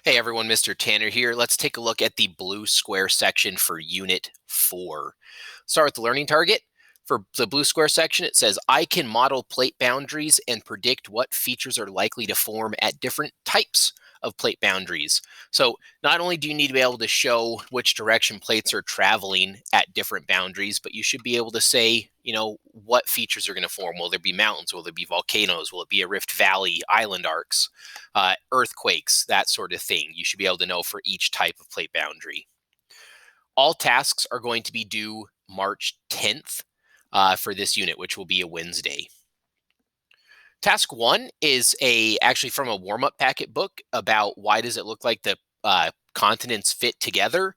Hey everyone, Mr. Tanner here. Let's take a look at the blue square section for Unit 4. Start with the learning target. For the blue square section, it says, I can model plate boundaries and predict what features are likely to form at different types of plate boundaries. So not only do you need to be able to show which direction plates are traveling at different boundaries, but you should be able to say, what features are going to form. Will there be mountains? Will there be volcanoes? Will it be a rift valley, island arcs? Earthquakes, that sort of thing. You should be able to know for each type of plate boundary. All tasks are going to be due March 10th for this unit, which will be a Wednesday. Task 1 is actually from a warm-up packet book about why does it look like the continents fit together.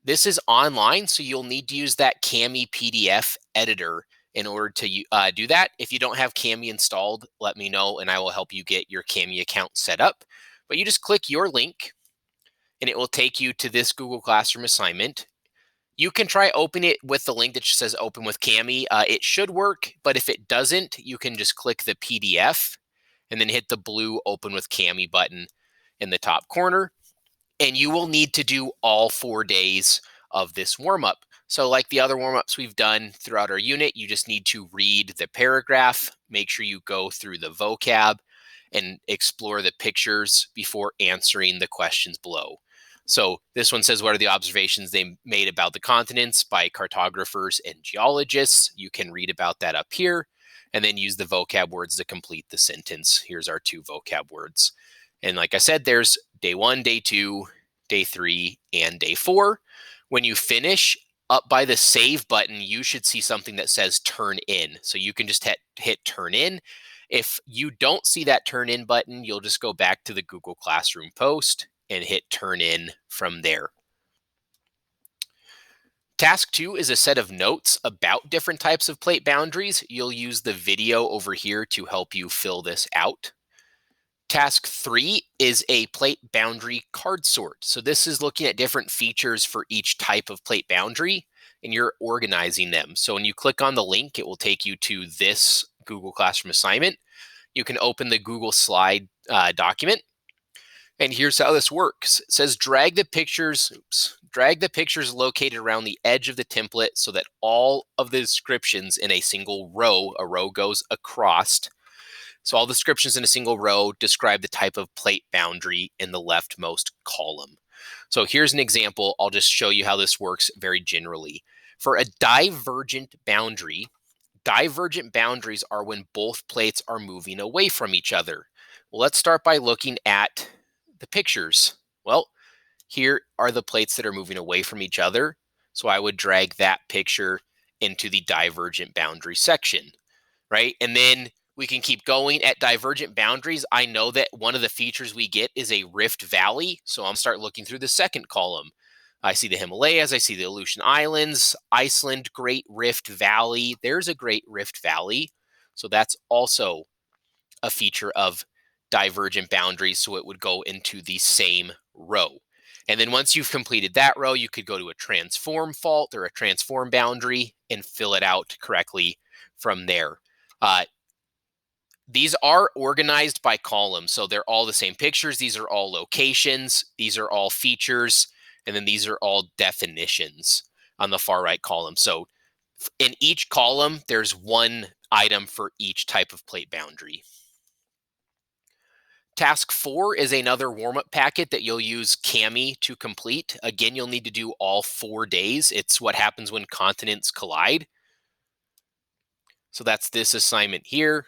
This is online, so you'll need to use that Cami PDF editor in order to do that. If you don't have Cami installed, let me know and I will help you get your Cami account set up. But you just click your link and it will take you to this Google Classroom assignment. You can try opening it with the link that just says open with Cami. It should work, but if it doesn't, you can just click the PDF and then hit the blue open with Cami button in the top corner. And you will need to do all 4 days of this warm-up. So like the other warm-ups we've done throughout our unit, you just need to read the paragraph, make sure you go through the vocab, and explore the pictures before answering the questions below. So this one says, what are the observations they made about the continents by cartographers and geologists? You can read about that up here, and then use the vocab words to complete the sentence. Here's our 2 vocab words. And like I said, there's day 1, day 2, day 3, and day 4. When you finish, up by the save button, you should see something that says turn in. So you can just hit turn in. If you don't see that turn in button, you'll just go back to the Google Classroom post and hit turn in from there. Task 2 is a set of notes about different types of plate boundaries. You'll use the video over here to help you fill this out. Task 3 is a plate boundary card sort. So this is looking at different features for each type of plate boundary, and you're organizing them. So when you click on the link, it will take you to this Google Classroom assignment. You can open the Google Slide document. And here's how this works. It says drag the pictures located around the edge of the template so that all of the descriptions in a single row, a row goes across. So all the descriptions in a single row describe the type of plate boundary in the leftmost column. So here's an example. I'll just show you how this works very generally. For a divergent boundary, divergent boundaries are when both plates are moving away from each other. Well, let's start by looking at the pictures. Well, here are the plates that are moving away from each other. So I would drag that picture into the divergent boundary section, right? And then we can keep going at divergent boundaries. I know that one of the features we get is a rift valley. So I'm going to start looking through the second column. I see the Himalayas, I see the Aleutian Islands, Iceland, Great Rift Valley. There's a Great Rift Valley. So that's also a feature of divergent boundaries. So it would go into the same row. And then once you've completed that row, you could go to a transform fault or a transform boundary and fill it out correctly from there. These are organized by columns, so they're all the same pictures. These are all locations. These are all features. And then these are all definitions on the far right column. So in each column, there's one item for each type of plate boundary. Task 4 is another warm-up packet that you'll use Cami to complete. Again, you'll need to do all 4 days. It's what happens when continents collide. So that's this assignment here.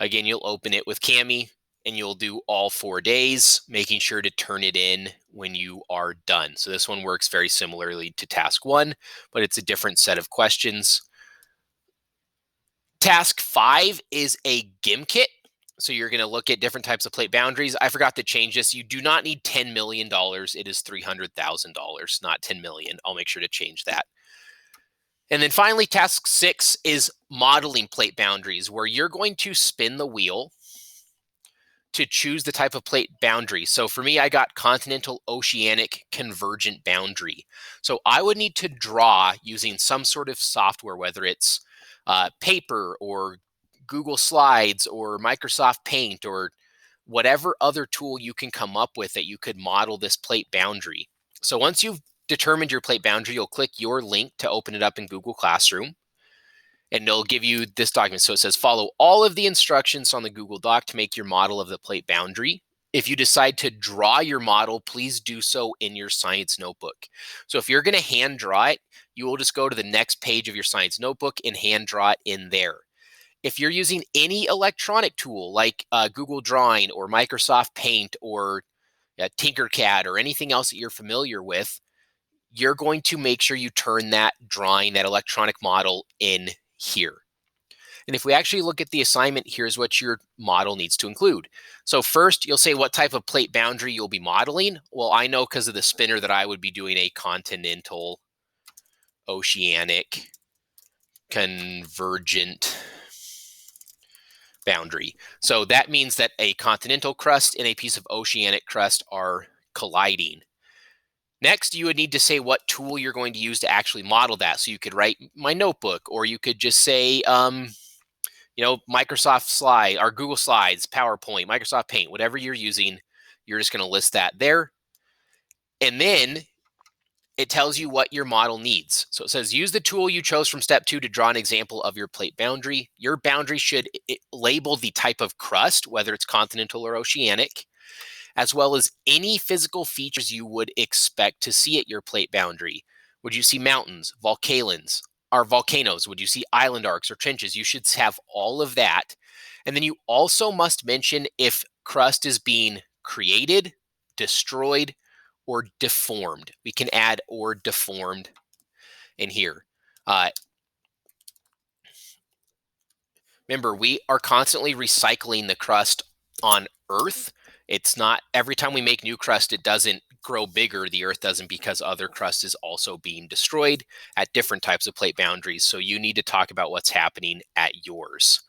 Again, you'll open it with Cami and you'll do all 4 days, making sure to turn it in when you are done. So this one works very similarly to task 1, but it's a different set of questions. Task 5 is a GIM kit. So you're going to look at different types of plate boundaries. I forgot to change this. You do not need $10 million. It is $300,000, not $10 million. I'll make sure to change that. And then finally, task 6 is modeling plate boundaries, where you're going to spin the wheel to choose the type of plate boundary. So for me, I got continental oceanic convergent boundary. So I would need to draw using some sort of software, whether it's paper or Google Slides or Microsoft Paint or whatever other tool you can come up with that you could model this plate boundary. So once you've determined your plate boundary, you'll click your link to open it up in Google Classroom, and it'll give you this document. So it says, follow all of the instructions on the Google Doc to make your model of the plate boundary. If you decide to draw your model, please do so in your science notebook. So if you're going to hand draw it, you will just go to the next page of your science notebook and hand draw it in there. If you're using any electronic tool like Google Drawing or Microsoft Paint or Tinkercad or anything else that you're familiar with, you're going to make sure you turn that drawing, that electronic model in here. And if we actually look at the assignment, here's what your model needs to include. So first, you'll say what type of plate boundary you'll be modeling. Well, I know because of the spinner that I would be doing a continental, oceanic, convergent boundary. So that means that a continental crust and a piece of oceanic crust are colliding. Next, you would need to say what tool you're going to use to actually model that. So you could write my notebook, or you could just say, Microsoft Slide or Google Slides, PowerPoint, Microsoft Paint, whatever you're using, you're just going to list that there. And then it tells you what your model needs. So it says, use the tool you chose from step 2 to draw an example of your plate boundary. Your boundary should label the type of crust, whether it's continental or oceanic, as well as any physical features you would expect to see at your plate boundary. Would you see mountains, volcanoes? Would you see island arcs or trenches? You should have all of that. And then you also must mention if crust is being created, destroyed, or deformed. We can add or deformed in here. Remember, we are constantly recycling the crust on Earth. It's not every time we make new crust, it doesn't grow bigger. The Earth doesn't, because other crust is also being destroyed at different types of plate boundaries. So you need to talk about what's happening at yours.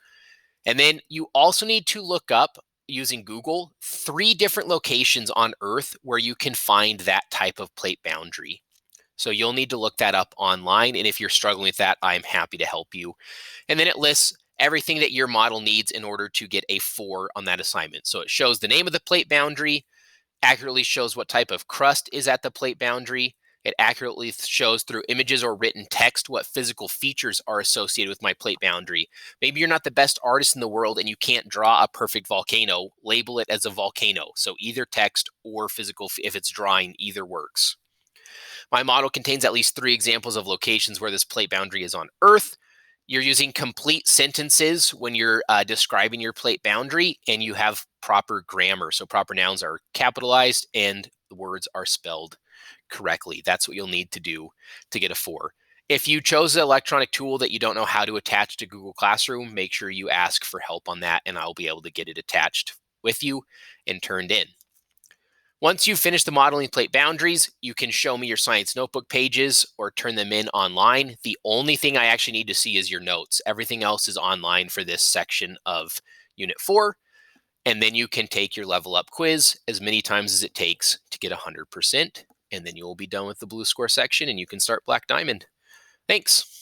And then you also need to look up, using Google, 3 different locations on Earth where you can find that type of plate boundary. So you'll need to look that up online. And if you're struggling with that, I'm happy to help you. And then it lists everything that your model needs in order to get a 4 on that assignment. So it shows the name of the plate boundary, accurately shows what type of crust is at the plate boundary. It accurately shows through images or written text what physical features are associated with my plate boundary. Maybe you're not the best artist in the world and you can't draw a perfect volcano. Label it as a volcano. So either text or physical, if it's drawing, either works. My model contains at least 3 examples of locations where this plate boundary is on Earth. You're using complete sentences when you're describing your plate boundary, and you have proper grammar. So proper nouns are capitalized and the words are spelled correctly. That's what you'll need to do to get a 4. If you chose an electronic tool that you don't know how to attach to Google Classroom, make sure you ask for help on that, and I'll be able to get it attached with you and turned in. Once you finish the modeling plate boundaries, you can show me your science notebook pages or turn them in online. The only thing I actually need to see is your notes. Everything else is online for this section of Unit 4. And then you can take your level up quiz as many times as it takes to get 100%. And then you will be done with the blue square section and you can start Black Diamond. Thanks.